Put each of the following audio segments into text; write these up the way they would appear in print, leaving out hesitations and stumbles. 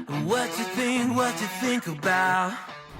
What you think about?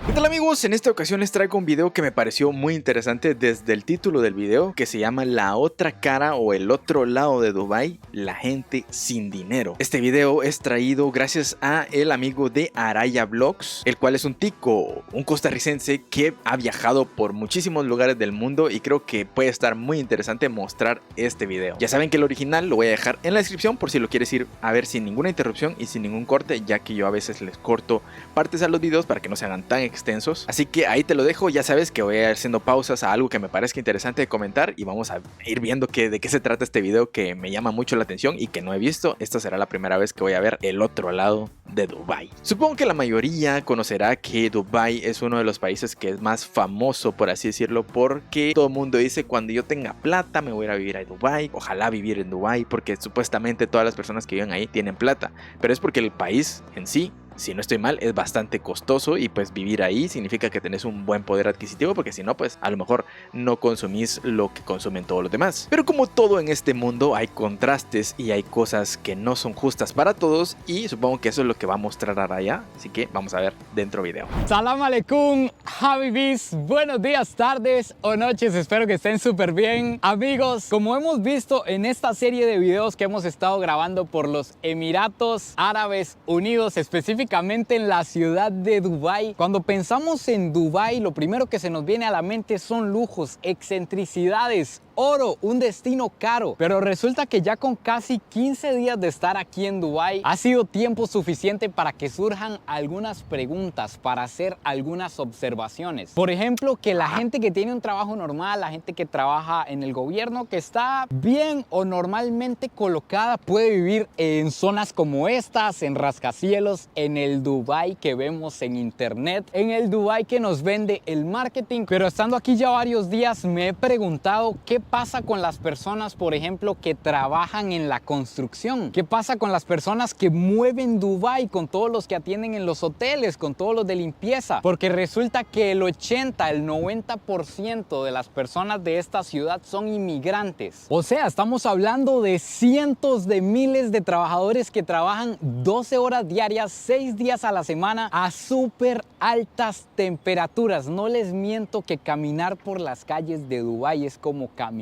¿Qué tal, amigos? En esta ocasión les traigo un video que me pareció muy interesante desde el título del video, que se llama La otra cara o el otro lado de Dubái, la gente sin dinero. Este video es traído gracias a el amigo de Araya Vlogs, el cual es un tico, un costarricense que ha viajado por muchísimos lugares del mundo y creo que puede estar muy interesante mostrar este video. Ya saben que el original lo voy a dejar en la descripción por si lo quieres ir a ver sin ninguna interrupción y sin ningún corte, ya que yo a veces les corto partes a los videos para que no se hagan tan extensos, así que ahí te lo dejo. Ya sabes que voy a ir haciendo pausas a algo que me parezca interesante de comentar y vamos a ir viendo de qué se trata este video que me llama mucho la atención y que no he visto. Esta será la primera vez que voy a ver el otro lado de Dubái. Supongo que la mayoría conocerá que Dubái es uno de los países que es más famoso, por así decirlo, porque todo el mundo dice: cuando yo tenga plata me voy a ir a vivir a Dubái, ojalá vivir en Dubái, porque supuestamente todas las personas que viven ahí tienen plata, pero es porque el país en sí, si no estoy mal, es bastante costoso y pues vivir ahí significa que tenés un buen poder adquisitivo, porque si no, pues a lo mejor no consumís lo que consumen todos los demás. Pero como todo en este mundo hay contrastes y hay cosas que no son justas para todos, y supongo que eso es lo que va a mostrar Araya, así que vamos a ver dentro video. Salam aleikum, Habibis, buenos días, tardes o noches, espero que estén súper bien. Amigos, como hemos visto en esta serie de videos que hemos estado grabando por los Emiratos Árabes Unidos, específicamente en la ciudad de Dubái, cuando pensamos en Dubái, lo primero que se nos viene a la mente son lujos, excentricidades, oro, un destino caro. Pero resulta que ya con casi 15 días de estar aquí en Dubái, ha sido tiempo suficiente para que surjan algunas preguntas, para hacer algunas observaciones. Por ejemplo, que la gente que tiene un trabajo normal, la gente que trabaja en el gobierno, que está bien o normalmente colocada, puede vivir en zonas como estas, en rascacielos, en el Dubái que vemos en internet, en el Dubái que nos vende el marketing. Pero estando aquí ya varios días, me he preguntado qué pasa con las personas, por ejemplo, que trabajan en la construcción. ¿Qué pasa con las personas que mueven Dubái, con todos los que atienden en los hoteles, con todos los de limpieza? Porque resulta que el 80, el 90% de las personas de esta ciudad son inmigrantes. O sea, estamos hablando de cientos de miles de trabajadores que trabajan 12 horas diarias, 6 días a la semana, a súper altas temperaturas. No les miento que caminar por las calles de Dubái es como caminar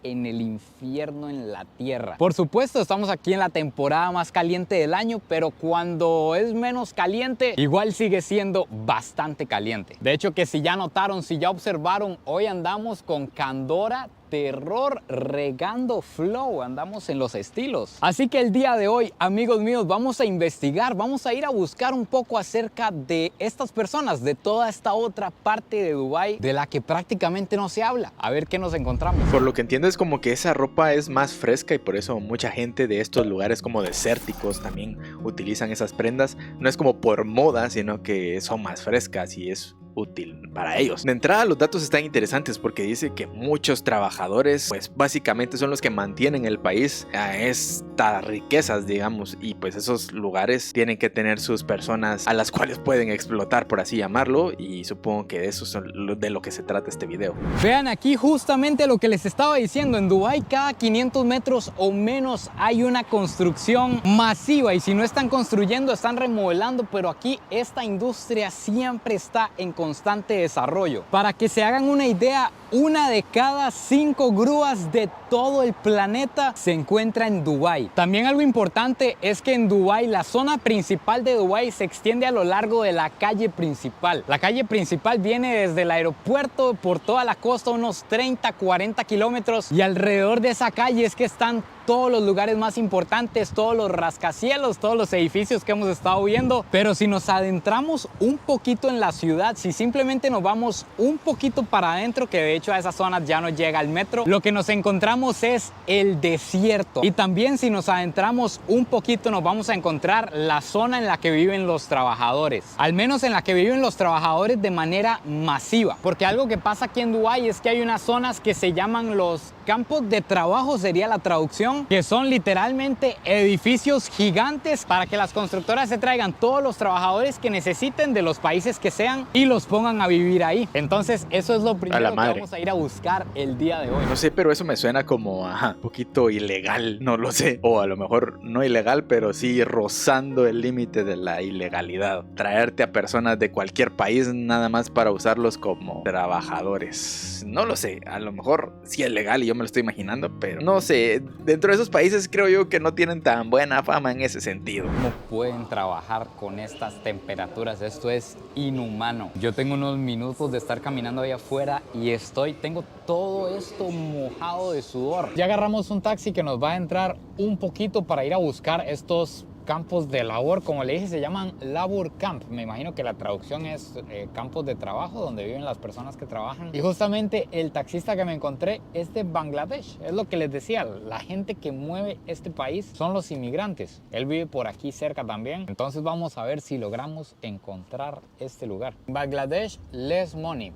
en el infierno en la tierra. Por supuesto, estamos aquí en la temporada más caliente del año, pero cuando es menos caliente, igual sigue siendo bastante caliente. De hecho, que si ya notaron, si ya observaron, hoy andamos con Candora Terror regando flow, andamos en los estilos. Así que el día de hoy, amigos míos, vamos a investigar, vamos a ir a buscar un poco acerca de estas personas, de toda esta otra parte de Dubái de la que prácticamente no se habla. A ver qué nos encontramos. Por lo que entiendo es como que esa ropa es más fresca y por eso mucha gente de estos lugares como desérticos también utilizan esas prendas. No es como por moda, sino que son más frescas y es útil para ellos. De entrada, los datos están interesantes porque dice que muchos trabajadores pues básicamente son los que mantienen el país a estas riquezas, digamos, y pues esos lugares tienen que tener sus personas a las cuales pueden explotar, por así llamarlo, y supongo que de eso es de lo que se trata este video. Vean aquí justamente lo que les estaba diciendo. En Dubái cada 500 metros o menos hay una construcción masiva, y si no están construyendo, están remodelando, pero aquí esta industria siempre está en constante desarrollo. Para que se hagan una idea, una de cada 5 grúas de todo el planeta se encuentra en Dubái. También algo importante es que en Dubái, la zona principal de Dubái se extiende a lo largo de la calle principal. La calle principal viene desde el aeropuerto por toda la costa, unos 30-40 kilómetros, y alrededor de esa calle es que están todos los lugares más importantes, todos los rascacielos, todos los edificios que hemos estado viendo. Pero si nos adentramos un poquito en la ciudad, si simplemente nos vamos un poquito para adentro, que de hecho a esas zonas ya no llega el metro, lo que nos encontramos es el desierto. Y también si nos adentramos un poquito nos vamos a encontrar la zona en la que viven los trabajadores, al menos en la que viven los trabajadores de manera masiva. Porque algo que pasa aquí en Dubái es que hay unas zonas que se llaman los Campos de trabajo sería la traducción, que son literalmente edificios gigantes para que las constructoras se traigan todos los trabajadores que necesiten de los países que sean y los pongan a vivir ahí. Entonces eso es lo primero que vamos a ir a buscar el día de hoy. No sé, pero eso me suena como un poquito ilegal, no lo sé. O a lo mejor no ilegal, pero sí rozando el límite de la ilegalidad. Traerte a personas de cualquier país nada más para usarlos como trabajadores. No lo sé, a lo mejor sí es legal y yo me lo estoy imaginando, pero no sé. Dentro de esos países creo yo que no tienen tan buena fama en ese sentido. ¿Cómo pueden trabajar con estas temperaturas? Esto es inhumano. Yo tengo unos minutos de estar caminando ahí afuera y tengo todo esto mojado de sudor. Ya agarramos un taxi que nos va a entrar un poquito para ir a buscar estos campos de labor. Como le dije, se llaman labor camp. Me imagino que la traducción es campos de trabajo donde viven las personas que trabajan. Y justamente el taxista que me encontré es de Bangladesh. Es lo que les decía, la gente que mueve este país son los inmigrantes. Él vive por aquí cerca también. Entonces vamos a ver si logramos encontrar este lugar. Bangladesh, less money.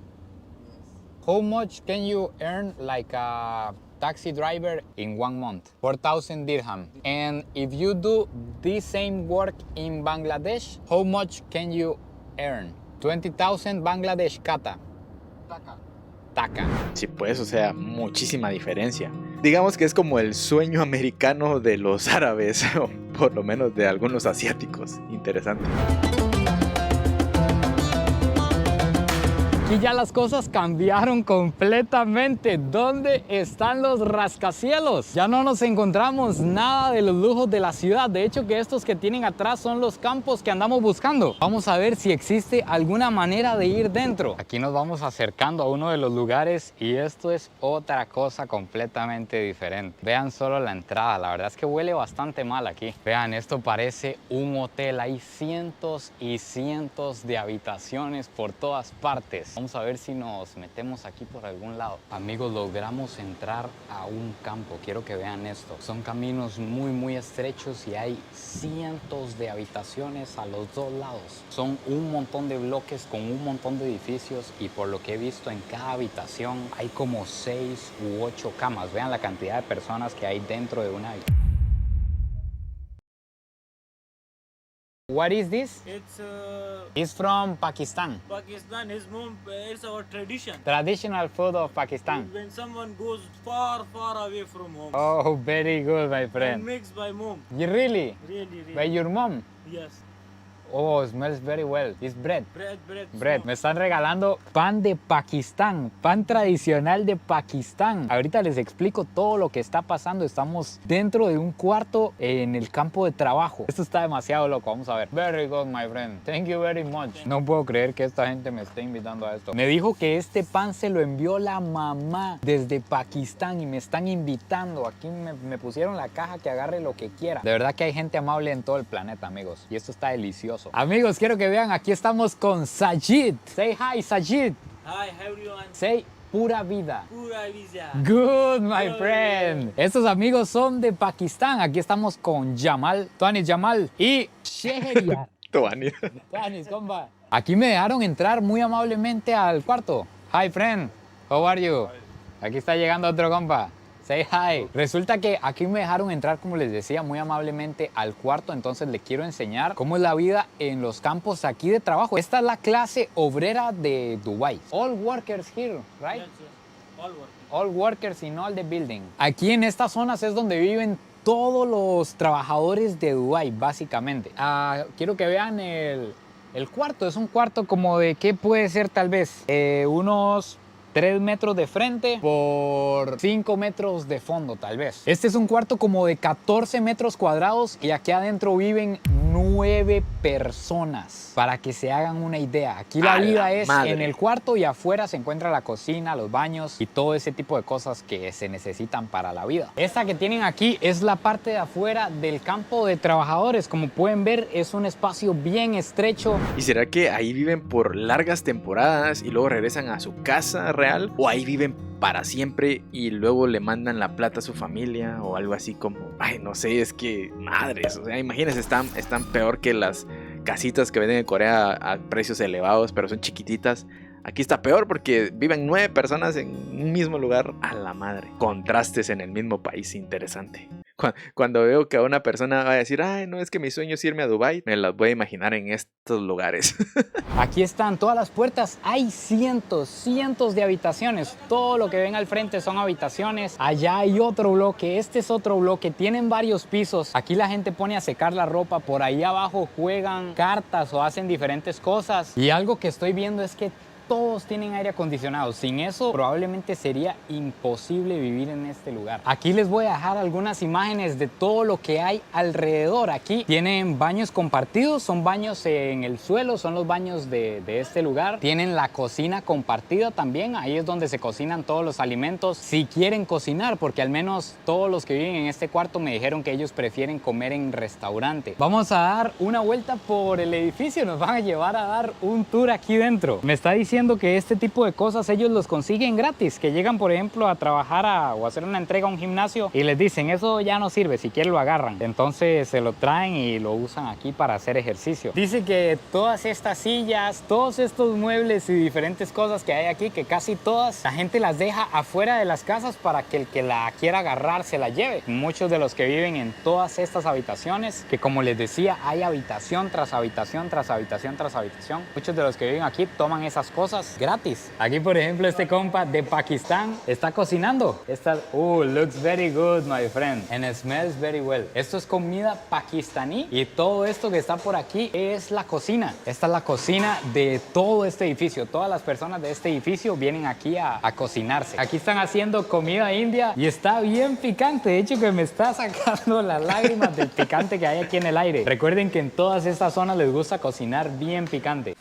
How much can you earn like a taxi driver in 1 month? 4,000 dirham. And if you do the same work in Bangladesh, how much can you earn? 20,000 Bangladesh kata. Taka. Sí, pues, o sea, muchísima diferencia. Digamos que es como el sueño americano de los árabes, o por lo menos de algunos asiáticos. Interesante. Aquí ya las cosas cambiaron completamente. ¿Dónde están los rascacielos? Ya no nos encontramos nada de los lujos de la ciudad. De hecho, que estos que tienen atrás son los campos que andamos buscando. Vamos a ver si existe alguna manera de ir dentro. Aquí nos vamos acercando a uno de los lugares y esto es otra cosa completamente diferente. Vean solo la entrada. La verdad es que huele bastante mal aquí. Vean, esto parece un hotel. Hay cientos y cientos de habitaciones por todas partes. Vamos a ver si nos metemos aquí por algún lado. Amigos, logramos entrar a un campo. Quiero que vean esto. Son caminos muy estrechos y hay cientos de habitaciones a los dos lados. Son un montón de bloques con un montón de edificios y por lo que he visto en cada habitación hay como 6 u 8 camas. Vean la cantidad de personas que hay dentro de una habitación. What is this? It's from Pakistan. Pakistan is mom. It's our tradition. Traditional food of Pakistan. When someone goes far away from home. Oh, very good, my And friend. mixed by mom. You really? Really. By your mom? Yes. Oh, it smells very well. It's bread. Bread. Me están regalando pan de Pakistán, pan tradicional de Pakistán. Ahorita les explico todo lo que está pasando. Estamos dentro de un cuarto en el campo de trabajo. Esto está demasiado loco. Vamos a ver. Very good, my friend. Thank you very much. No puedo creer que esta gente me esté invitando a esto. Me dijo que este pan se lo envió la mamá desde Pakistán y me están invitando. Aquí me pusieron la caja que agarre lo que quiera. De verdad que hay gente amable en todo el planeta, amigos. Y esto está delicioso. Amigos, quiero que vean, aquí estamos con Sajid. Say hi, Sajid. Hi, everyone. Say pura vida. Pura vida. Good, my friend. Estos amigos son de Pakistán. Aquí estamos con Jamal, Tuanis Jamal y Shehriar. Tuanis. Tuanis, compa. Aquí me dejaron entrar muy amablemente al cuarto. Hi, friend. How are you? Aquí está llegando otro compa. Say hi. Resulta que aquí me dejaron entrar, como les decía, muy amablemente al cuarto. Entonces les quiero enseñar cómo es la vida en los campos aquí de trabajo. Esta es la clase obrera de Dubai. All workers here, right? Yes. All work. All workers in all the building. Aquí en estas zonas es donde viven todos los trabajadores de Dubai, básicamente. Quiero que vean el cuarto. Es un cuarto como de, ¿qué puede ser tal vez? Unos 3 metros de frente por 5 metros de fondo tal vez. Este es un cuarto como de 14 metros cuadrados y aquí adentro viven 9 personas. Para que se hagan una idea. Aquí la vida es en el cuarto y afuera se encuentra la cocina, los baños y todo ese tipo de cosas que se necesitan para la vida. Esta que tienen aquí es la parte de afuera del campo de trabajadores. Como pueden ver, es un espacio bien estrecho. ¿Y será que ahí viven por largas temporadas y luego regresan a su casa real? ¿O ahí viven para siempre y luego le mandan la plata a su familia o algo así como, ay, no sé, es que madres, o sea, imagínense, están peor que las casitas que venden en Corea a precios elevados, pero son chiquititas. Aquí está peor porque viven 9 personas en un mismo lugar. A la madre. Contrastes en el mismo país, interesante. Cuando veo que a una persona va a decir, ay, no, es que mi sueño es irme a Dubái, me las voy a imaginar en estos lugares. Aquí están todas las puertas, hay cientos de habitaciones, todo lo que ven al frente son habitaciones. Allá hay otro bloque, este es otro bloque, tienen varios pisos. Aquí la gente pone a secar la ropa, por ahí abajo juegan cartas o hacen diferentes cosas. Y algo que estoy viendo es que todos tienen aire acondicionado. Sin eso probablemente sería imposible vivir en este lugar. Aquí les voy a dejar algunas imágenes de todo lo que hay alrededor. Aquí tienen baños compartidos, son baños en el suelo, son los baños de este lugar. Tienen la cocina compartida también, ahí es donde se cocinan todos los alimentos si quieren cocinar, porque al menos todos los que viven en este cuarto me dijeron que ellos prefieren comer en restaurante. Vamos a dar una vuelta por el edificio, nos van a llevar a dar un tour aquí dentro. Me está diciendo que este tipo de cosas ellos los consiguen gratis, que llegan por ejemplo a trabajar o a hacer una entrega a un gimnasio y les dicen eso ya no sirve, si quieren lo agarran, entonces se lo traen y lo usan aquí para hacer ejercicio. Dice que todas estas sillas, todos estos muebles y diferentes cosas que hay aquí, que casi todas la gente las deja afuera de las casas para que el que la quiera agarrar se la lleve. Muchos de los que viven en todas estas habitaciones, que como les decía hay habitación tras habitación tras habitación tras habitación, muchos de los que viven aquí toman esas cosas gratis. Aquí por ejemplo este compa de Pakistán está cocinando. Looks very good my friend and it smells very well. Esto es comida pakistaní y todo esto que está por aquí es la cocina. Esta es la cocina de todo este edificio. Todas las personas de este edificio vienen aquí a cocinarse. Aquí están haciendo comida india y está bien picante. De hecho que me está sacando las lágrimas del picante que hay aquí en el aire. Recuerden que en todas estas zonas les gusta cocinar bien picante.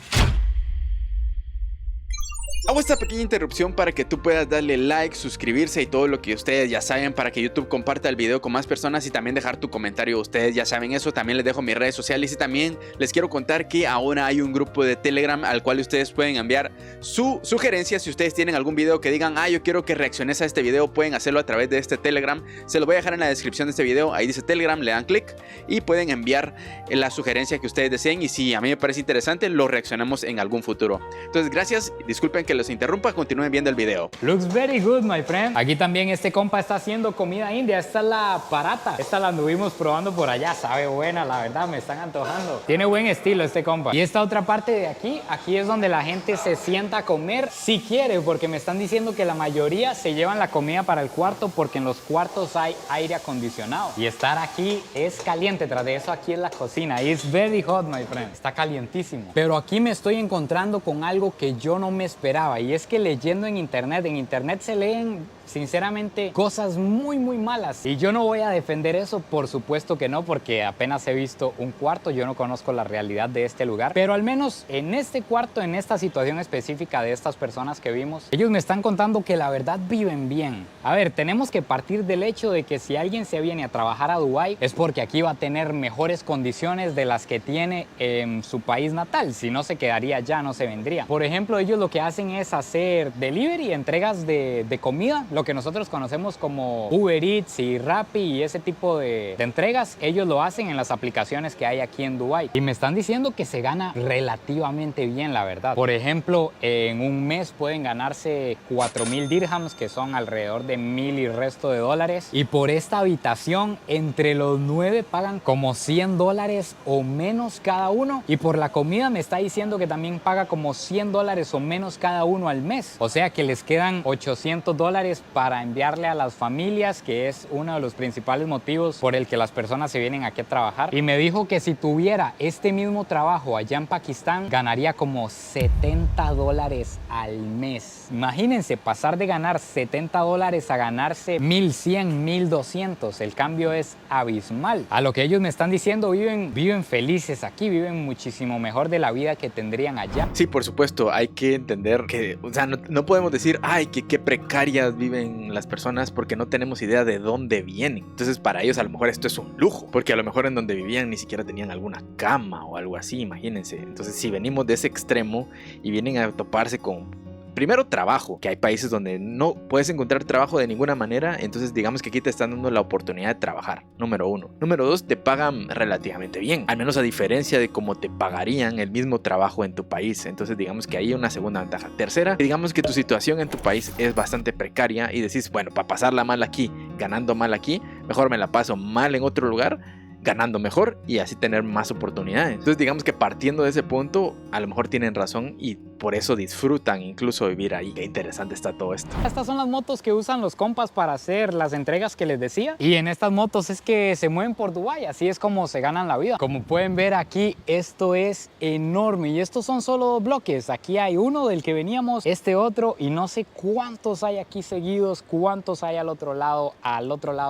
Hago esta pequeña interrupción para que tú puedas darle like, suscribirse y todo lo que ustedes ya saben, para que YouTube comparta el video con más personas y también dejar tu comentario. Ustedes ya saben eso. También les dejo mis redes sociales y también les quiero contar que ahora hay un grupo de Telegram al cual ustedes pueden enviar su sugerencia. Si ustedes tienen algún video que digan, yo quiero que reacciones a este video, pueden hacerlo a través de este Telegram. Se lo voy a dejar en la descripción de este video. Ahí dice Telegram, le dan clic y pueden enviar la sugerencia que ustedes deseen. Y si a mí me parece interesante, lo reaccionamos en algún futuro. Entonces, gracias. Disculpen que los interrumpa, continúen viendo el video. Looks very good, my friend. Aquí también este compa está haciendo comida india. Esta es la parata. Esta la anduvimos probando por allá. Sabe buena, la verdad, me están antojando. Tiene buen estilo este compa. Y esta otra parte de aquí, aquí es donde la gente se sienta a comer si quiere, porque me están diciendo que la mayoría se llevan la comida para el cuarto porque en los cuartos hay aire acondicionado. Y estar aquí es caliente. Tras de eso, aquí es la cocina. It's very hot, my friend. Está calientísimo. Pero aquí me estoy encontrando con algo que yo no me esperaba. Y es que leyendo en internet se leen sinceramente cosas muy malas y yo no voy a defender eso, por supuesto que no, porque apenas he visto un cuarto, yo no conozco la realidad de este lugar, pero al menos en este cuarto, en esta situación específica de estas personas que vimos, ellos me están contando que la verdad viven bien. A ver, tenemos que partir del hecho de que si alguien se viene a trabajar a Dubái es porque aquí va a tener mejores condiciones de las que tiene en su país natal, si no se quedaría allá, no se vendría. Por ejemplo, ellos lo que hacen es hacer delivery, entregas de comida, lo que nosotros conocemos como Uber Eats y Rappi y ese tipo de entregas, ellos lo hacen en las aplicaciones que hay aquí en Dubái. Y me están diciendo que se gana relativamente bien, la verdad. Por ejemplo, en un mes pueden ganarse 4,000 dirhams, que son alrededor de 1,000 y resto de dólares. Y por esta habitación, entre los 9 pagan como $100 o menos cada uno. Y por la comida me está diciendo que también paga como $100 o menos cada uno al mes. O sea que les quedan $800 para enviarle a las familias, que es uno de los principales motivos por el que las personas se vienen aquí a trabajar. Y me dijo que si tuviera este mismo trabajo allá en Pakistán, ganaría como $70 al mes. Imagínense, pasar de ganar $70 a ganarse 1,100, 1,200. El cambio es abismal. A lo que ellos me están diciendo, viven felices aquí, viven muchísimo mejor de la vida que tendrían allá. Sí, por supuesto, hay que entender que, o sea, no podemos decir, que qué precarias viven las personas, porque no tenemos idea de dónde vienen. Entonces para ellos a lo mejor esto es un lujo, porque a lo mejor en donde vivían ni siquiera tenían alguna cama o algo así, imagínense. Entonces si venimos de ese extremo y vienen a toparse con primero trabajo, que hay países donde no puedes encontrar trabajo de ninguna manera, entonces digamos que aquí te están dando la oportunidad de trabajar, número 1. Número 2, te pagan relativamente bien, al menos a diferencia de cómo te pagarían el mismo trabajo en tu país, entonces digamos que ahí hay una segunda ventaja. Tercera, digamos que tu situación en tu país es bastante precaria y decís, bueno, para pasarla mal aquí, ganando mal aquí, mejor me la paso mal en otro lugar, ganando mejor y así tener más oportunidades. Entonces digamos que partiendo de ese punto, a lo mejor tienen razón y por eso disfrutan incluso vivir ahí. Qué interesante está todo esto. Estas son las motos que usan los compas para hacer las entregas que les decía. Y en estas motos es que se mueven por Dubái, así es como se ganan la vida. Como pueden ver aquí, esto es enorme y estos son solo bloques. Aquí hay uno del que veníamos, este otro y no sé cuántos hay aquí seguidos, cuántos hay al otro lado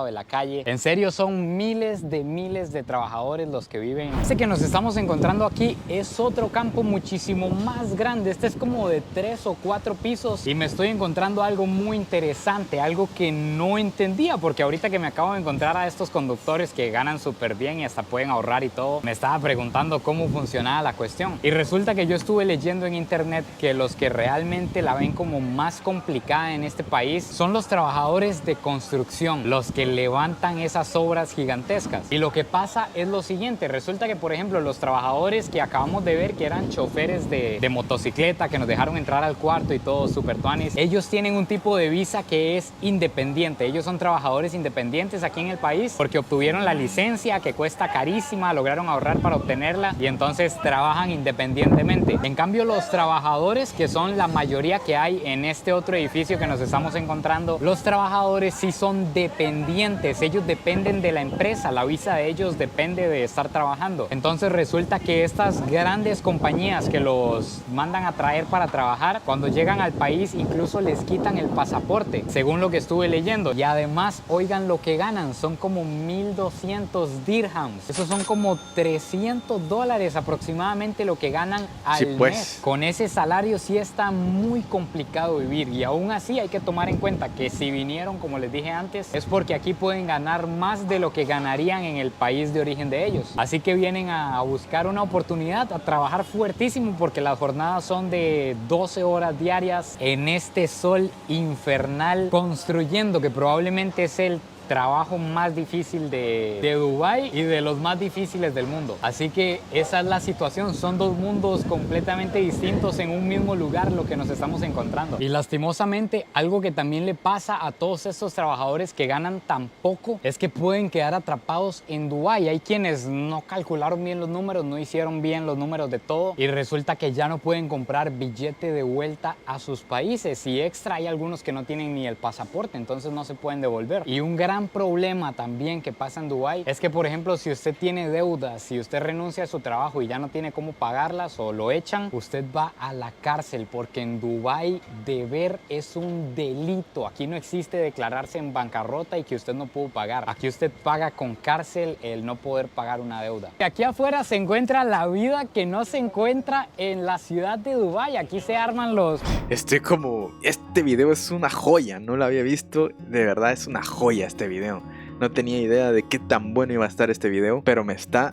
de la calle. En serio, son miles de trabajadores los que viven. Este que nos estamos encontrando aquí es otro campo muchísimo más grande. Este es como de 3 o 4 pisos y me estoy encontrando algo muy interesante, algo que no entendía, porque ahorita que me acabo de encontrar a estos conductores que ganan súper bien y hasta pueden ahorrar y todo, me estaba preguntando cómo funcionaba la cuestión. Y resulta que yo estuve leyendo en internet que los que realmente la ven como más complicada en este país son los trabajadores de construcción, los que levantan esas obras gigantescas. Y lo que pasa es lo siguiente, resulta que por ejemplo los trabajadores que acabamos de ver que eran choferes de motocicleta, que nos dejaron entrar al cuarto y todo super tuanis, ellos tienen un tipo de visa que es independiente. Ellos son trabajadores independientes aquí en el país porque obtuvieron la licencia que cuesta carísima, lograron ahorrar para obtenerla y entonces trabajan independientemente. En cambio los trabajadores, que son la mayoría que hay en este otro edificio que nos estamos encontrando, los trabajadores sí son dependientes, ellos dependen de la empresa, la visa de ellos depende de estar trabajando. Entonces resulta que estas grandes compañías que los mandan a traer para trabajar, cuando llegan al país incluso les quitan el pasaporte, según lo que estuve leyendo. Y además, oigan lo que ganan, son como 1,200 dirhams. Esos son como $300 aproximadamente lo que ganan al mes. Con ese salario sí está muy complicado vivir y aún así hay que tomar en cuenta que si vinieron, como les dije antes, es porque aquí pueden ganar más de lo que ganarían en el país de origen de ellos. Así que vienen a buscar una oportunidad, a trabajar fuertísimo porque las jornadas son de 12 horas diarias en este sol infernal construyendo, que probablemente es el trabajo más difícil de Dubái y de los más difíciles del mundo. Así que esa es la situación, son dos mundos completamente distintos en un mismo lugar lo que nos estamos encontrando. Y lastimosamente algo que también le pasa a todos estos trabajadores que ganan tan poco es que pueden quedar atrapados en Dubái. Hay quienes no calcularon bien los números, no hicieron bien los números de todo y resulta que ya no pueden comprar billete de vuelta a sus países y extra hay algunos que no tienen ni el pasaporte, entonces no se pueden devolver. Y un gran problema también que pasa en Dubái es que, por ejemplo, si usted tiene deudas, si usted renuncia a su trabajo y ya no tiene cómo pagarlas o lo echan, usted va a la cárcel porque en Dubái deber es un delito. Aquí no existe declararse en bancarrota y que usted no pudo pagar. Aquí usted paga con cárcel el no poder pagar una deuda. Aquí afuera se encuentra la vida que no se encuentra en la ciudad de Dubái. Aquí se arman los... Este video es una joya, no lo había visto, de verdad es una joya este video. No tenía idea de qué tan bueno iba a estar este video, pero me está...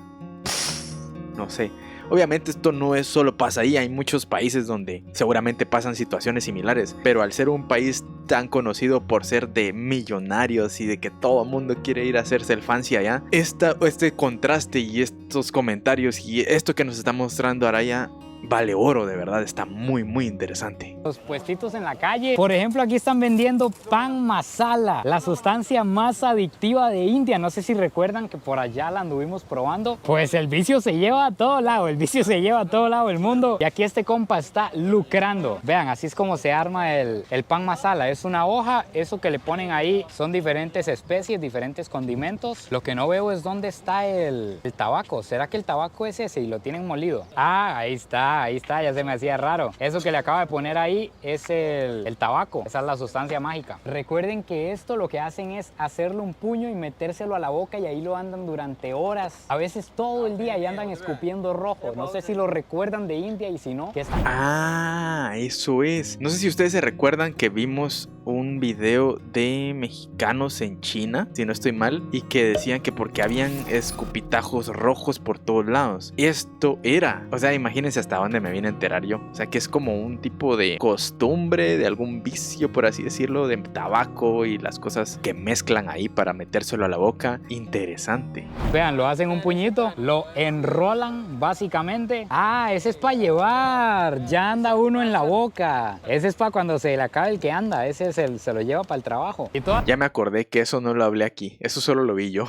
no sé. Obviamente esto no es solo pasa ahí, hay muchos países donde seguramente pasan situaciones similares, pero al ser un país tan conocido por ser de millonarios y de que todo el mundo quiere ir a hacerse el fancy allá, este contraste y estos comentarios y esto que nos está mostrando Araya vale oro, de verdad, está muy interesante. Los puestitos en la calle, por ejemplo, aquí están vendiendo pan masala, la sustancia más adictiva de India. No sé si recuerdan que por allá la anduvimos probando. Pues el vicio se lleva a todo lado, el vicio se lleva a todo lado del mundo. Y aquí este compa está lucrando. Vean, así es como se arma el pan masala. Es una hoja, eso que le ponen ahí son diferentes especies, diferentes condimentos. Lo que no veo es dónde está el tabaco. ¿Será que el tabaco es ese y lo tienen molido? Ah, ahí está, ya se me hacía raro. Eso que le acaba de poner ahí es el tabaco. Esa es la sustancia mágica. Recuerden que esto lo que hacen es hacerle un puño y metérselo a la boca y ahí lo andan durante horas, a veces todo el día y andan escupiendo rojo. No sé si lo recuerdan de India y si no, ¿qué están? Ah, eso es. No sé si ustedes se recuerdan que vimos un video de mexicanos en China, si no estoy mal, y que decían que porque habían escupitajos rojos por todos lados. Esto era, o sea, imagínense hasta dónde me vine a enterar yo. O sea, que es como un tipo de costumbre, de algún vicio, por así decirlo, de tabaco y las cosas que mezclan ahí para metérselo a la boca. Interesante. Vean, lo hacen un puñito, lo enrolan básicamente. Ah, ese es para llevar, ya anda uno en la boca. Ese es para cuando se le acabe el que anda, ese se lo lleva para el trabajo. Y toda... Ya me acordé que eso no lo hablé aquí, eso solo lo vi yo.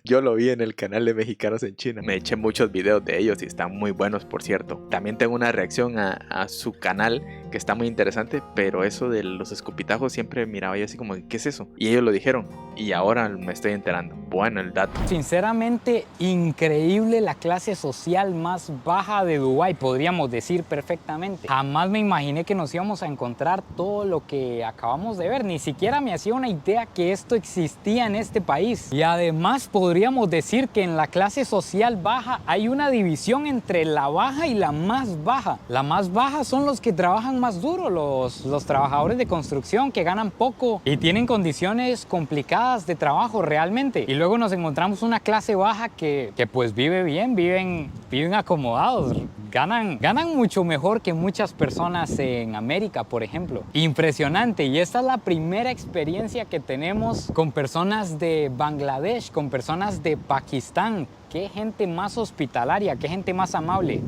Yo lo vi en el canal de Mexicanos en China. Me eché muchos videos de ellos y están muy buenos, por cierto. También tengo una reacción a su canal que está muy interesante, pero eso de los escupitajos siempre miraba yo así como, ¿qué es eso? Y ellos lo dijeron y ahora me estoy enterando. Bueno, el dato. Sinceramente, increíble, la clase social más baja de Dubái, podríamos decir perfectamente. Jamás me imaginé que nos íbamos a encontrar todo lo que acabamos de ver. Ni siquiera me hacía una idea que esto existía en este país. Y además podríamos decir que en la clase social baja hay una división entre la baja y la más baja. La más baja son los que trabajan más duro, los trabajadores de construcción que ganan poco y tienen condiciones complicadas de trabajo realmente. Y luego nos encontramos una clase baja que pues vive bien, viven acomodados, ganan mucho mejor que muchas personas en América, por ejemplo. Impresionante. Y esta es la primera experiencia que tenemos con personas de Bangladesh, con personas de Pakistán. Qué gente más hospitalaria, qué gente más amable.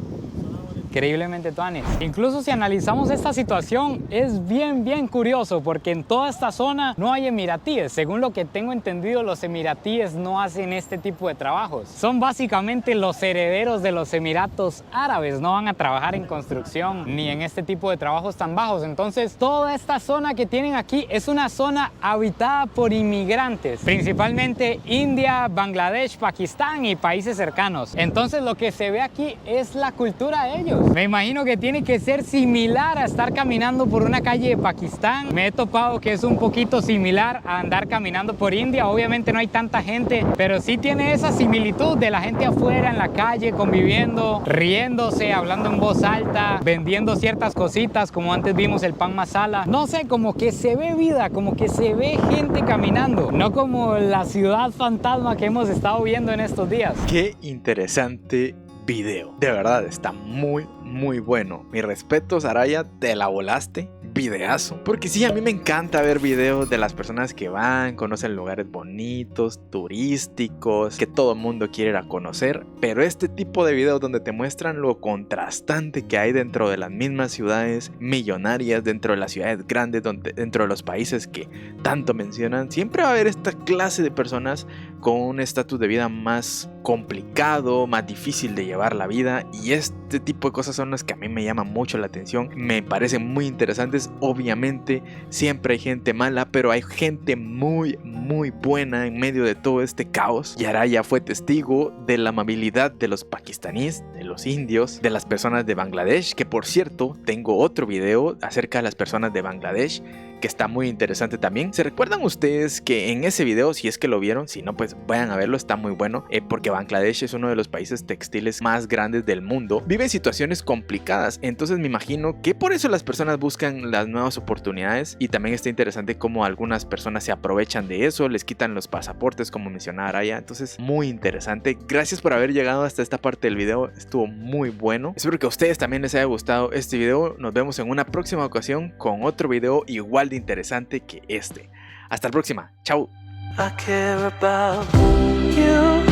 Increíblemente tuanes. Incluso si analizamos esta situación es bien curioso porque en toda esta zona no hay emiratíes. Según lo que tengo entendido, los emiratíes no hacen este tipo de trabajos. Son básicamente los herederos de los Emiratos Árabes. No van a trabajar en construcción ni en este tipo de trabajos tan bajos. Entonces toda esta zona que tienen aquí es una zona habitada por inmigrantes, principalmente India, Bangladesh, Pakistán y países cercanos. Entonces lo que se ve aquí es la cultura de ellos. Me imagino que tiene que ser similar a estar caminando por una calle de Pakistán. Me he topado que es un poquito similar a andar caminando por India. Obviamente no hay tanta gente, pero sí tiene esa similitud de la gente afuera en la calle conviviendo, riéndose, hablando en voz alta, vendiendo ciertas cositas como antes vimos el pan masala. No sé, como que se ve vida, como que se ve gente caminando, no como la ciudad fantasma que hemos estado viendo en estos días. Qué interesante video. De verdad, está muy bueno. Mis respetos, Araya, te la volaste. Videazo. Porque sí, a mí me encanta ver videos de las personas que van, conocen lugares bonitos, turísticos, que todo el mundo quiere ir a conocer. Pero este tipo de videos donde te muestran lo contrastante que hay dentro de las mismas ciudades millonarias, dentro de las ciudades grandes, dentro de los países que tanto mencionan, siempre va a haber esta clase de personas con un estatus de vida más complicado, más difícil de llevar la vida, y este tipo de cosas son las que a mí me llaman mucho la atención, me parecen muy interesantes. Obviamente siempre hay gente mala, pero hay gente muy buena en medio de todo este caos, y Araya fue testigo de la amabilidad de los pakistaníes, de los indios, de las personas de Bangladesh, que por cierto tengo otro video acerca de las personas de Bangladesh que está muy interesante también. ¿Se recuerdan ustedes que en ese video, si es que lo vieron, si no pues vayan a verlo, está muy bueno, porque Bangladesh es uno de los países textiles más grandes del mundo, vive en situaciones complicadas, entonces me imagino que por eso las personas buscan las nuevas oportunidades, y también está interesante cómo algunas personas se aprovechan de eso, les quitan los pasaportes como mencionaba Araya. Entonces muy interesante. Gracias por haber llegado hasta esta parte del video, estuvo muy bueno. Espero que a ustedes también les haya gustado este video. Nos vemos en una próxima ocasión con otro video igual de interesante que este. Hasta la próxima. Chao. I care about you.